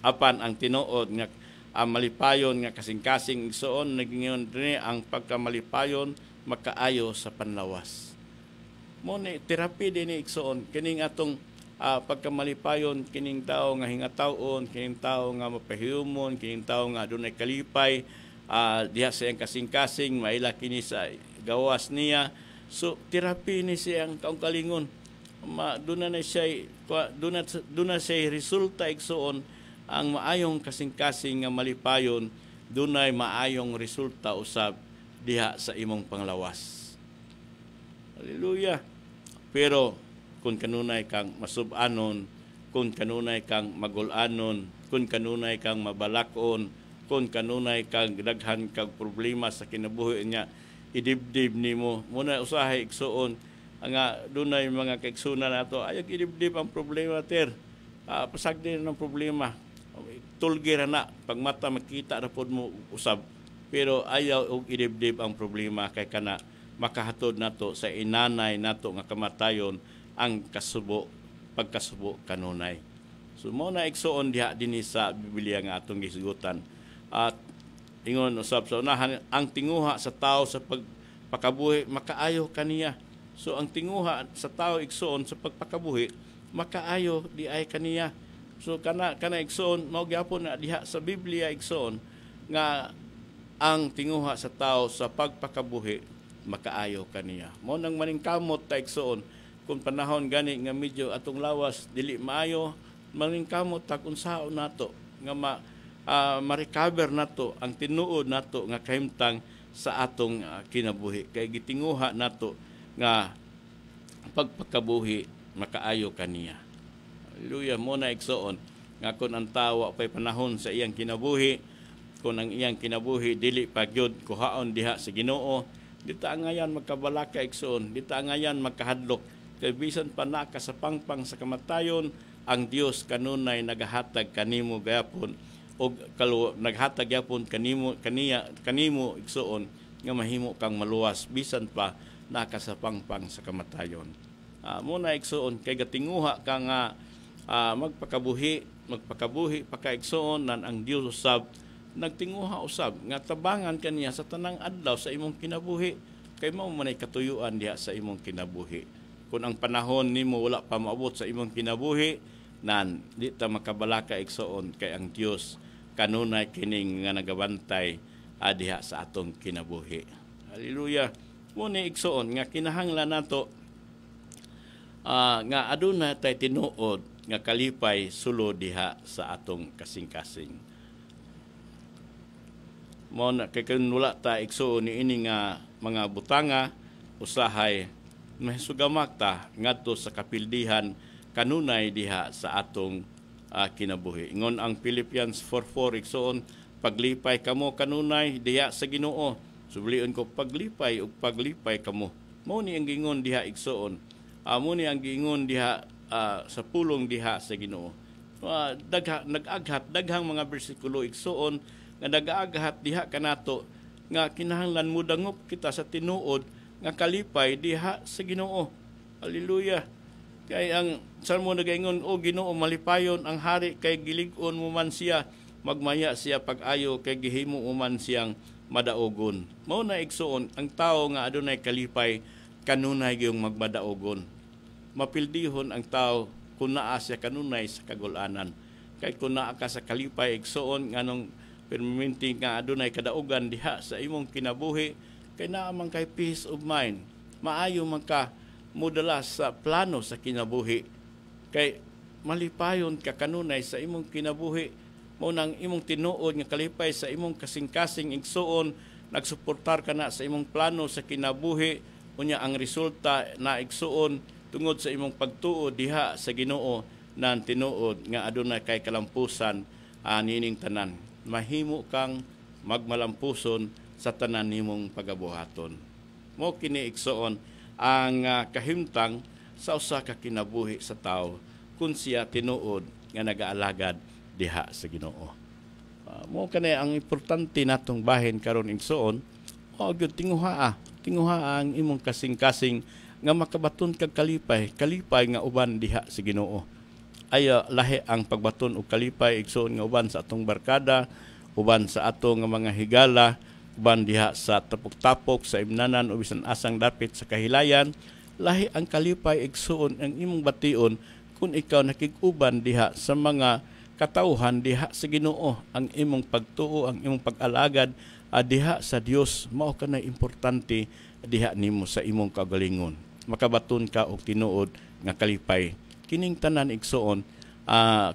Apan ang tinuod nga ang malipayon nga kasing-kasing igsoon nagingon dinhi ang pagkamalipayon makaayo sa panlawas. Mo ni therapy dinhi igsoon kining atong pagkamalipayon kining tao nga hingataon, kining tao nga mapahiyumon, kining tao nga adunay kalipay diha sa iyang kasing-kasing maila kini sa gawas niya. So therapy ni siyang kaungkalingon. Duna na siya resulta igsoon ang maayong kasing-kasing nga malipayon dunay maayong resulta usab diha sa imong panglawas. Hallelujah. Pero kung kanunay kang masub-anon, kung kanunay kang magul-anon, kung kanunay kang mabalakon, kung kanunay kang daghan kag problema sa kinabuhi niya, idibdib nimo muna usahay igsoon nga dunay mga kaigsunan nato ayog idibdib ang problema ter. Pasagdi ng problema. Tulgira na pag mata makita ra pod mo usab. Pero ayaw og idibdib ang problema kay kana makahatod nato sa inanay nato nga kamatayon ang kasubo pagkasubo kanunay. So mo na igsoon diha dinhi sa Biblia nga atong gisigutan. At ingon usab sa unahan ang tinguha sa tao sa pagpakabuhi makaayo kaniya. So ang tinguha sa tao igsoon sa pagpakabuhi makaayo di ay kaniya. So kana igsoon mao gyapon na diha sa Biblia igsoon nga ang tinguha sa tao sa pagpakabuhi makaayo kaniya. Mao nang maningkamot ta igsoon kung panahon gani nga medyo atong lawas dili maayo maningkamot ta kung saon nato nga ma-recover nato ang tinuod nato nga kahimtang sa atong kinabuhi kay gitinguha nato nga pagpakabuhi makaayo kaniya. Hallelujah. Mo na igsoon nga kun ang tawo pay panahon sa iyang kinabuhi, kun ang iyang kinabuhi dili pa gyud kuhaon diha sa Ginoo, dita ngayan magkabalaka igsoon, dita ngayan magkahadlok kay bisan pa naka sa pangpang sa kamatayon ang Dios kanunay nagahatag kanimo gayapon og naghatag gyapon kanimo igsoon nga mahimo kang maluwas bisan pa naka sa pangpang sa kamatayon. Muna igsoon kay gatinguha ka nga magpakabuhi pakaigsoon nan ang Dios usab nagtinguha usab nga tabangan kaniya sa tanang adlaw sa imong kinabuhi kay mao man ay katuyuan diha sa imong kinabuhi. Kung ang panahon nimo wala pa maabot sa imong kinabuhi nan di ta makabalaka igsoon kay ang Dios kanunay kining nga nagabantay diha sa atong kinabuhi. Hallelujah. Muna igsoon nga kinahanglan nato nga aduna tay tinuod nga kalipay sulod diha sa atong kasing-kasing. Mo na kay kun wala ta igsoon niini nga mga butanga usahay mahisugamak ta ngadto sa kapildihan kanunay diha sa atong kinabuhi. Ingon ang Philippians 4:4 igsoon paglipay kamo kanunay diha sa Ginoo. Sublion ko paglipay ug paglipay kamo. Mao ni ang gingon diha igsoon. Amo ni ang giingon diha sa pulong diha sa Ginoo. Nag-aghat daghang mga bersikulo igsoon nga nag-aghat diha kanato nga kinahanglan mo dangop kita sa tinuod nga kalipay diha sa Ginoo. Hallelujah. Kay ang salmo nagaingon o Ginoo malipayon ang hari kay gilig-on mo man siya magmaya siya pag-ayo kay gihimo mo man siyang madaogon. Mao na igsoon ang tao nga adunay kalipay kanunay gyung magmadaogon. Mapildihon ang tao kung naa siya kanunay sa kagulanan. Kay kung naa ka sa kalipay igsoon nganong permanente nga adunay kadaogan diha sa imong kinabuhi kay naa man kay peace of mind. Maayo man ka mudala sa plano sa kinabuhi. Kay malipayon ka kanunay sa imong kinabuhi. Mao nang imong tinuod nga kalipay sa imong kasing-kasing igsoon nagsuportar ka na sa imong plano sa kinabuhi unya ang resulta na igsuon tungod sa imong pagtuo diha sa Ginoo nan tinuod nga adunay kay kalampusan nining tanan. Mahimo kang magmalampuson sa tanan nimong pagabuhaton. Mo kini igsuon ang kahimtang sa usa ka kinabuhi sa tawo kun siya tinuod nga nagaalagad diha sa Ginoo. Mo kanay ang importante natong bahin karon igsuon, o gyud tinguhaa ang imong kasing-kasing nga makabaton kag kalipay nga uban diha sa Ginoo. Ay lahi ang pagbaton og kalipay igsuon nga uban sa atong barkada, uban sa atong mga higala, uban diha sa tapok-tapok sa imnanan o bisan asang dapit sa kahilayan. Lahi ang kalipay igsuon ang imong bation kung ikaw nakig-uban diha sa mga katawhan diha sa Ginoo. Ang imong pagtuo, ang imong pag-alagad diha sa Dios mao kanay importante diha nimo sa imong kagalingon. Makabaton ka og tinuod nga kalipay. Kining tanan igsuon,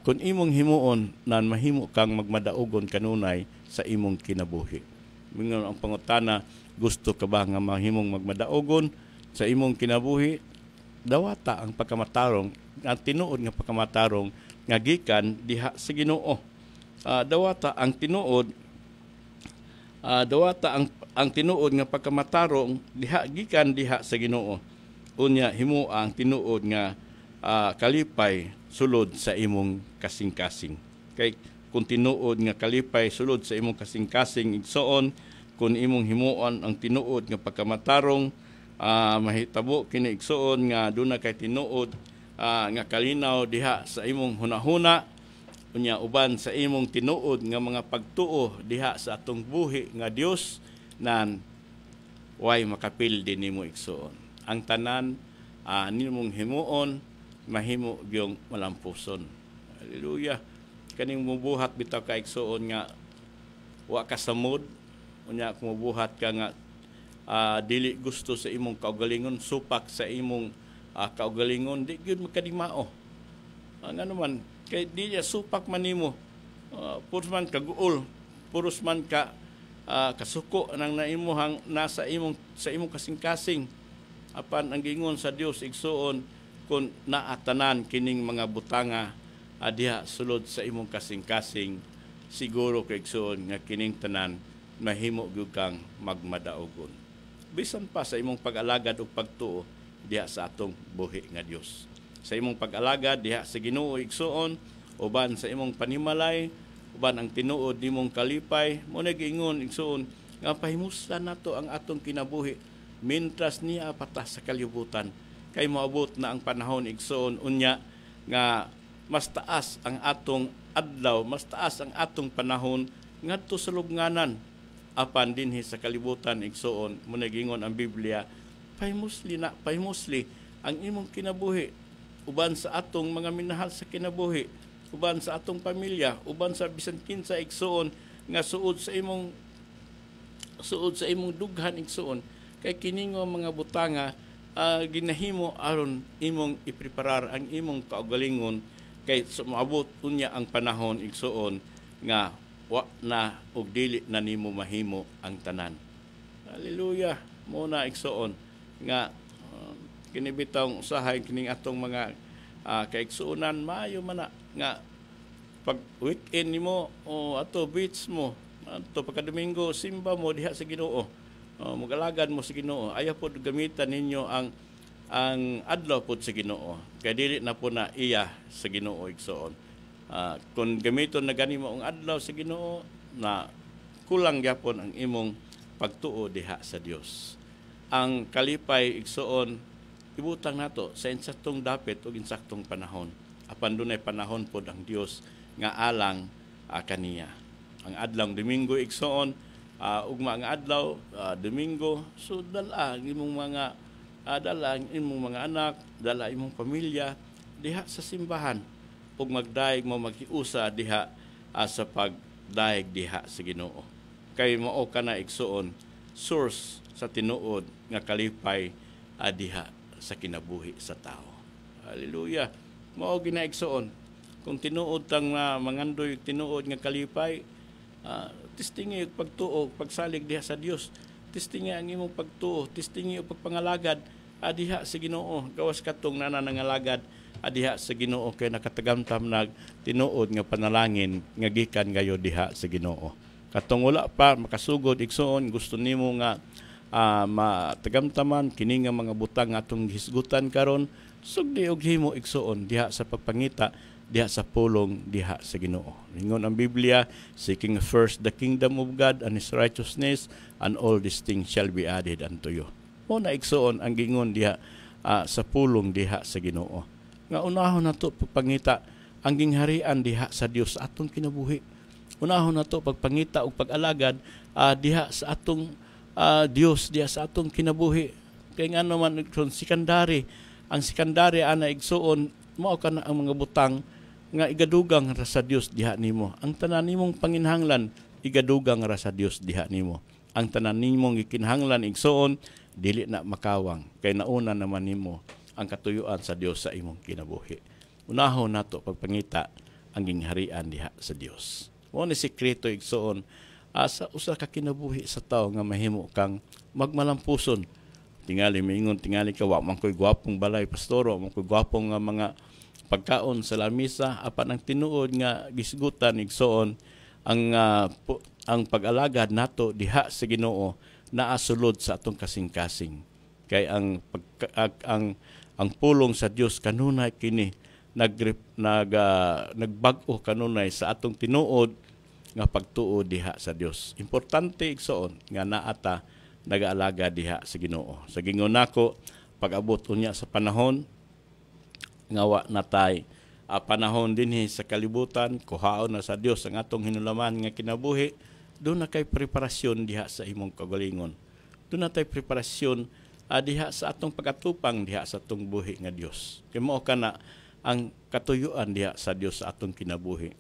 kung imong himuon nan mahimo kang magmadaogon kanunay sa imong kinabuhi. Mingon ang pangutana, gusto ka ba nga mahimong magmadaogon sa imong kinabuhi? Dawata ang pagkamatarong, ang tinuod nga pagkamatarong nga gikan diha sa Ginoo. Dawata ang tinuod ang tinuod nga pagkamatarong gikan diha sa Ginoo. Unya himo ang tinuod nga kalipay sulod sa imong kasing-kasing. Kay kung tinuod nga kalipay sulod sa imong kasing-kasing igsuon, kung imong himuon ang tinuod nga pagkamatarong, mahitabo kini igsuon nga duna kay tinuod nga kalinaw diha sa imong hunahuna, unya uban sa imong tinuod nga mga pagtuo diha sa atong buhi nga Dios nan way makapil din nimo igsuon. Ang tanan nimong himuon mahimo gyung malampuson. Hallelujah. Kaning mubuhat bitaw ka igsuon nga wa ka samod, unya kung mubuhat ka nga dili gusto sa imong kaugalingon, supak sa imong kaugalingon, di gyud makadimao. Ano man kay di supak man nimo, puros man ka guol, puros man ka kasuko nang naimuhang nasa sa imong kasing-kasing. Apan ang gingon sa Dios igsuon kung naatanan kining mga butanga diha sulod sa imong kasing-kasing, siguro kay igsuon nga kining tanan mahimo gyud kang magmadaogon. Bisan pa sa imong pag-alagad ug pagtuo diha sa atong buhi nga Dios. Sa imong pag-alagad diha sa Ginoo igsuon, uban sa imong panimalay, uban ang tinuod nimong kalipay, mo nagingon igsuon nga pahimuslan nato ang atong kinabuhi mintras niya patas sa kalibutan. Kay moabot na ang panahon igsuon unya nga mas taas ang atong adlaw, mas taas ang atong panahon ngadto sa lubnganan. Apan dinhi sa kalibutan igsuon, mo nagingon ang Biblia, pahimusli ang imong kinabuhi uban sa atong mga minahal sa kinabuhi, uban sa atong pamilya, uban sa bisan kinsa igsuon nga suod sa imong dughan igsuon. Kay kiningo mga butanga ginahimo aron imong ipreparar ang imong kaugalingon kay sumaabot unya ang panahon igsuon nga wa na og dili na nimo mahimo ang tanan. Hallelujah. Mo na igsuon nga kini bitong usahay kining atong mga kaigsuonan maayo man nga pag weekend nimo o ato beach mo ato pagka-Domingo simba mo diha sa Ginoo. Mag-alagad mo sa Ginoo, ayaw po gamitan ninyo ang adlaw po sa Ginoo. Kaya dili na po na iya sa Ginoo igsoon. Kung gamiton na gani mo ang adlaw sa Ginoo, na kulang gyapon ang imong pagtuo diha sa Dios. Ang kalipay igsoon, ibutang nato sa insaktong dapit o insaktong panahon. Apan dunay panahon po ang Dios nga alang kaniya. Ang adlaw Domingo igsoon, ugma nga adlaw Domingo, so dala ang imong mga anak, dala imong pamilya diha sa simbahan ug magdaig mo maghiusa diha sa pagdaig diha sa Ginoo. Kay mao kana igsuon source sa tinuod nga kalipay diha sa kinabuhi sa tao. Hallelujah. Mao ginaigsuon kung tinuod tang mangandoy tinuod nga kalipay, testingi pagtuo, pagsalig diha sa Dios, testing ang imong pagtuo, testing ang pagpangalagad diha sa Ginoo. Gawas katong nanangalagad diha sa Ginoo kay nakatagamtam nag tinuod nga panalangin nga gikan gayo diha sa Ginoo. Katong wala pa makasugod igsoon, gusto nimo nga matagamtaman kini nga mga butang nga atong hisgutan karon, sugdi og himo igsoon diha sa pagpangita diha sa pulong diha sa Ginoo. Ingon ang Biblia, seeking first the kingdom of God and His righteousness, and all these things shall be added unto you. Muna igsoon ang gingon diha sa pulong diha sa Ginoo. Nga unahon nato pagpangita ang gingharian diha sa Dios sa atong kinabuhi. Unahon nato pagpangita ug pag-alagad diha sa atong Dios diha sa atong kinabuhi. Kay nga naman sikandari, ang sikandari ana igsoon mao kana ang mga butang nga igadugang ra sa Dios diha nimo. Ang tanan nimong panginhanglan igadugang ra sa Dios diha nimo. Ang tanan nimong gikinhanglan igsoon dili na makawang kay nauna naman nimo ang katuyuan sa Dios sa imong kinabuhi. Unahon nato pagpangita ang gingharian diha sa Dios. Mao ni sekreto igsoon sa usa ka kinabuhi sa tawo nga mahimo kang magmalampuson. Tingali mingon tingali ka wa man koy gwapong balay pastoro, man koy gwapong nga mga pagkaon sa lamisa, apan ang tinuod nga gisgutan igsoon ang pag-alagad nato diha sa Ginoo naa sulod sa atong kasing-kasing. Kay ang pulong sa Dios kanunay kini nagbag-o kanunay sa atong tinuod nga pagtuo diha sa Dios. Importante igsoon nga naata nagaalaga diha sa Ginoo. Sa gingon nako pag-abot unya sa panahon nga wa natay panahon dinhi sa kalibutan, kuhaon na sa Dios ang atong hinulaman nga kinabuhi, doon na kay preparasyon diha sa imong kagalingon. Doon na tay preparasyon diha sa atong pag-atupang diha sa atong buhi nga Dios. Kay mao kana ang katuyuan diha sa Dios sa atong kinabuhi.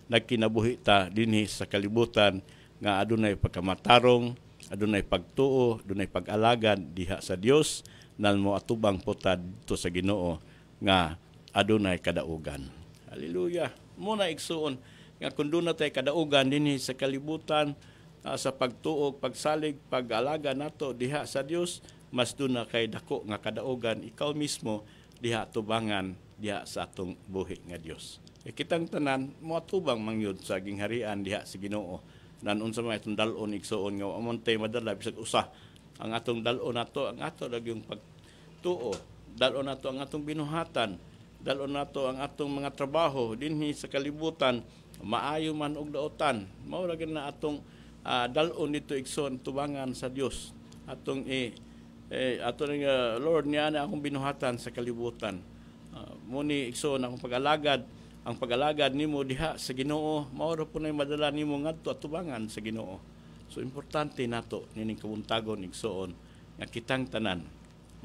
Nagkinabuhi ta dinhi sa kalibutan nga adunay pagkamatarong, adunay pagtuo, adunay pag-alagad diha sa Dios, nan mo atubang putad dito sa Ginoo nga adunay kadaugan. Hallelujah. Muna igsuon nga kun doon na tay kadaugan dinhi sa kalibutan sa pagtuo, pagsalig, pag-alaga nato diha sa Dios, mas doon na kay dako nga kadaugan ikaw mismo diha tubangan diha sa atong buhi nga Dios. Kitang tanan moatubang mangyud sa gingharian diha sa Ginoo. Nan unsa may itong dalon igsuon nga amon tay madala bisag usa ang atong dalon nato, ang ato yung pagtuo, dalon nato ang atong binuhatan, dalon nato ang atong mga trabaho dinhi sa kalibutan, maayo man og daotan. Mao ra na atong dalon dito igsoon tubangan sa Dios. Atong atong Lord niya na akong binuhatan sa kalibutan. Muni igsoon akong pag-alagad, ang pag-alagad nimo diha sa Ginoo, mao ra punay madala nimo ngadto at tubangan sa Ginoo. So importante nato nining kabuntagon igsoon nga kitang tanan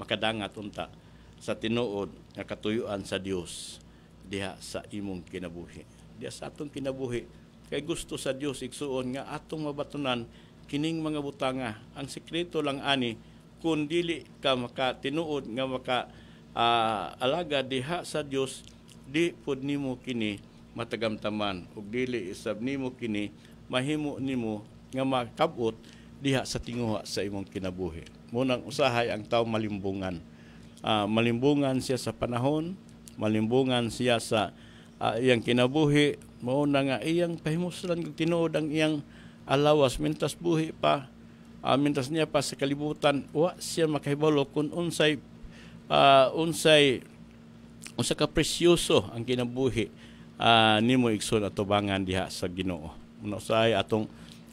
makadangat unta sa tinuod nga katuyuan sa Dios diha sa imong kinabuhi. Diha sa atong kinabuhi kay gusto sa Dios igsuon nga atong mabatunan kining mga butanga. Ang sekreto lang ani kun dili ka makatinuod nga maka alaga diha sa Dios, di pud nimo kini matagamtaman ug dili isab nimo kini mahimo nimo nga makabot diha sa tinguha sa imong kinabuhi. Munang usahay ang tawo malimbungan. Malimbungan siya sa panahon, malimbungan siya sa iyang kinabuhi, mao na nga iyang pahimuslan tinuod ang iyang alawas mintas buhi pa, mintas niya pa sa kalibutan, wa siya makahibalo kung unsay unsa ka presyoso ang kinabuhi nimo igsoon at tubangan diha sa Ginoo. Muna usahay atong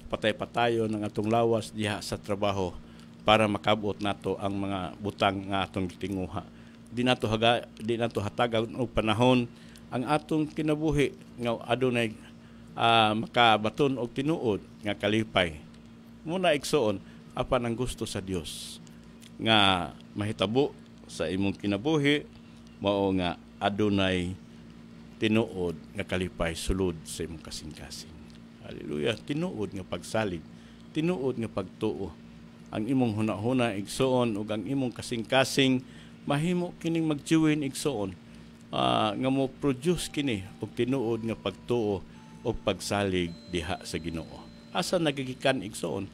patay-patayon ng atong lawas diha sa trabaho para makabot nato ang mga butang nga atong gitinguha. Di nato hatagan og panahon ang atong kinabuhi nga adunay makabaton og tinuod nga kalipay. Muna igsoon apan ang gusto sa Dios nga mahitabo sa imong kinabuhi mao nga adunay tinuod nga kalipay sulod sa imong kasing-kasing. Hallelujah. Tinuod nga pagsalig, tinuod nga pagtuo. Ang imong hunahuna igsoon ug ang imong kasing-kasing mahimo kining magjiwin igsoon nga mo produce kini og tinuod nga pagtuo og pagsalig diha sa Ginoo. Asa nagigikan igsoon?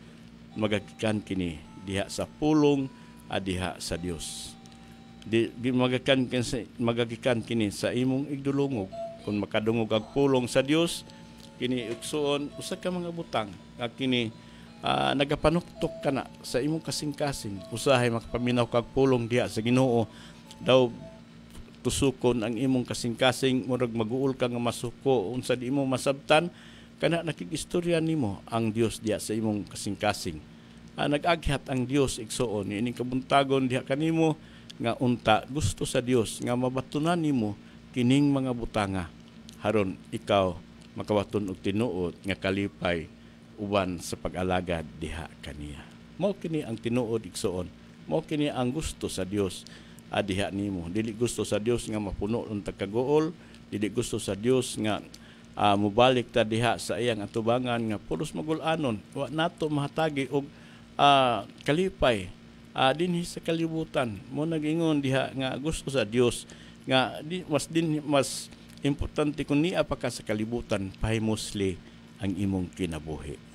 magagikan kini diha sa pulong diha sa Dios. Magagikan kini sa imong igdulungog. Kung makadungog ang pulong sa Dios, kini igsuon usa ka mga butang nga kini nagapanuktok ka na sa imong kasing-kasing. Usahay makapaminaw kag pulong diha sa Ginoo daw tusukon ang imong kasing-kasing murag maguol ka nga masuko unsa di mo masabtan kana nakigistorya nimo ang Dios diha sa imong kasing-kasing. Nag-agyat ang Dios igsuon ini kabuntagon diha kanimo nga unta gusto sa Dios nga mabatunan nimo kining mga butanga haron ikaw makawaton og tinuod nga kalipay uban sa pag-alagad diha kaniya. Mao kini ang tinuod igsuon. Mao kini ang gusto sa Dios diha nimo. Dili gusto sa Dios nga mapuno ng tagkagool, dili gusto sa Dios nga mubalik ta diha sa iyang atubangan nga pulos magul-anon. Wa nato mahatagi og kalipay dinhi sa kalibutan. Mo nagingon diha nga gusto sa Dios nga mas importante kung niya pa ka sa kalibutan pahimusli ang imong kinabuhi.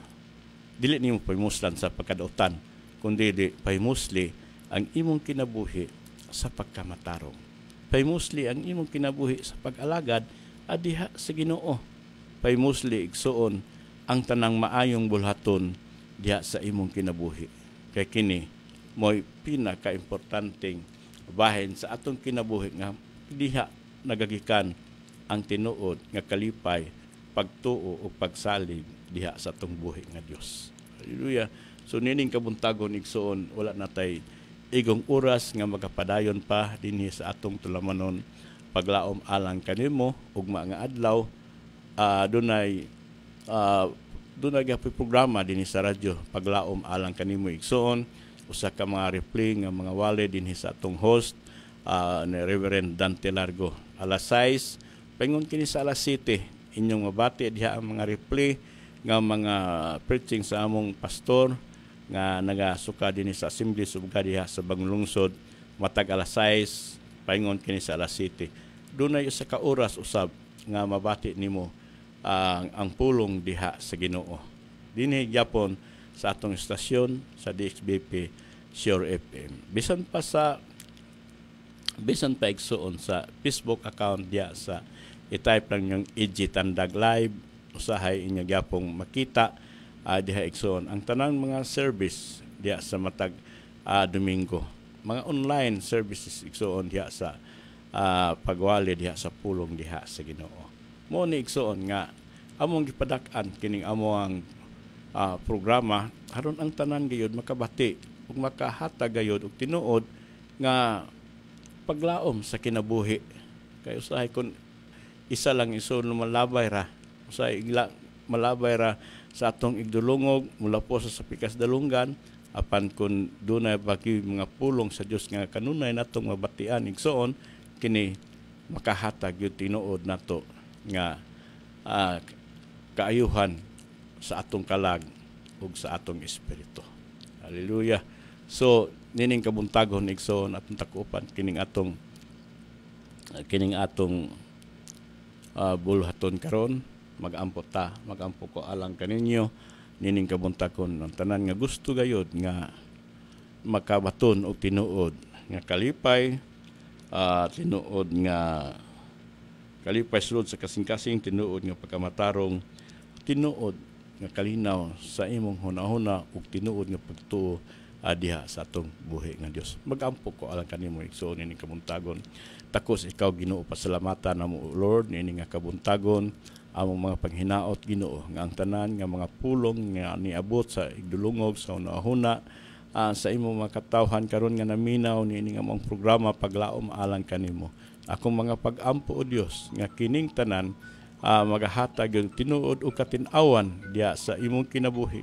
Dili nimo pahimuslan sa pagkadautan, kundi pahimusli ang imong kinabuhi sa pagkamatarong. Pahimusli ang imong kinabuhi sa pag-alagad diha sa Ginoo. Pahimusli igsuon ang tanang maayong bulhaton diha sa imong kinabuhi. Kay kini mo'y pinaka-importanteng bahin sa atong kinabuhi nga diha nagagikan ang tinuod nga kalipay, pagtuo o pagsalig diha sa atong buhi nga Dios. Hallelujah. So nining kabuntagon igsuon wala natay igong oras nga magapadayon pa dinhi sa atong tulamanon paglaom alang kanimo ug mga adlaw dunay gyapon programa dinhi sa radyo paglaom alang kanimo igsuon usa ka mga replay nga mga wale dinhi sa atong host ni Reverend Dante Largo alas 6 paingon kini sa alas 7 inyong mabati diha ang mga replay nga mga preaching sa among pastor nga nagasuka dinhi sa Assembly of God diha sa Bagong Lungsod matag alas 6 paingon kini sa alas 7 dunay usa ka oras usab nga mabati nimo ang pulong diha sa Ginoo dinhi gyapon sa atong estasyon sa DXBP Sure FM bisan pa igsuon sa Facebook account diha sa i-type lang yung EG Tandag Live usahay inyo gyapong makita diha igsuon ang tanang mga service diha sa matag Domingo mga online services igsuon diha sa pagwali diha sa pulong diha sa Ginoo mo ni igsuon nga among gipadak-an kining among programa aron ang tanan gayud makabati ug makahatag gayud og tinuod nga paglaom sa kinabuhi kay usahay kun isa lang isun malabay ra usahay malabay ra sa atong igdulungog mula po sa pikas dalunggan apan kun dunay bagi mga pulong sa Dios nga kanunay natong mabatian igsuon kini makahatag yung tinuod nato nga kaayuhan sa atong kalag ug sa atong espiritu. Hallelujah. So nining kabuntagon igsoon atong takupan kining atong bulhaton karon magampo ko alang kaninyo nining kabuntagon ang tanan nga gusto gayud nga makabaton og tinuod nga kalipay tinuod nga kalipay sulod sa kasing-kasing tinuod nga pagkamatarong tinuod nga kalinaw sa imong hunahuna ug tinuod nga pagtuo diha sa atong buhi nga Dios. Magampo ko alang kanimo igsoon ini kabuntagon. Takos ikaw Ginoo pasalamatan namo Lord ini nga kabuntagon among mga panghinaot Ginoo nga ang tanan nga mga pulong nga niabot sa igdulungog sa hunahuna sa imong mga katawhan karon nga naminaw niini nga among programa paglaom alang kanimo. Akong mga pag-ampo o Dios nga kining tanan magahatag yung tinuod o katinawan diya sa imong kinabuhi.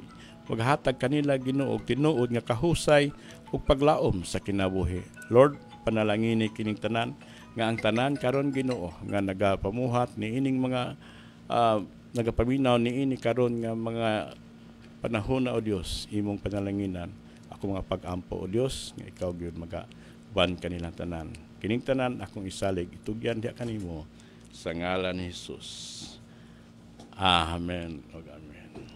Maghatag kanila Ginoo og tinuod nga kahusay ug paglaom sa kinabuhi. Lord, panalangini kining tanan nga ang tanan karon Ginoo nga nagapamuhat niining mga nagapaminaw niini karon nga mga panahon o Dios imong panalanginan. Ako mga pag-ampo o Dios nga ikaw gyud magaban kanilang tanan. Kining tanan akong isalig itugyan diha kanimo sa ngalan ni Jesus. Amen. O amen.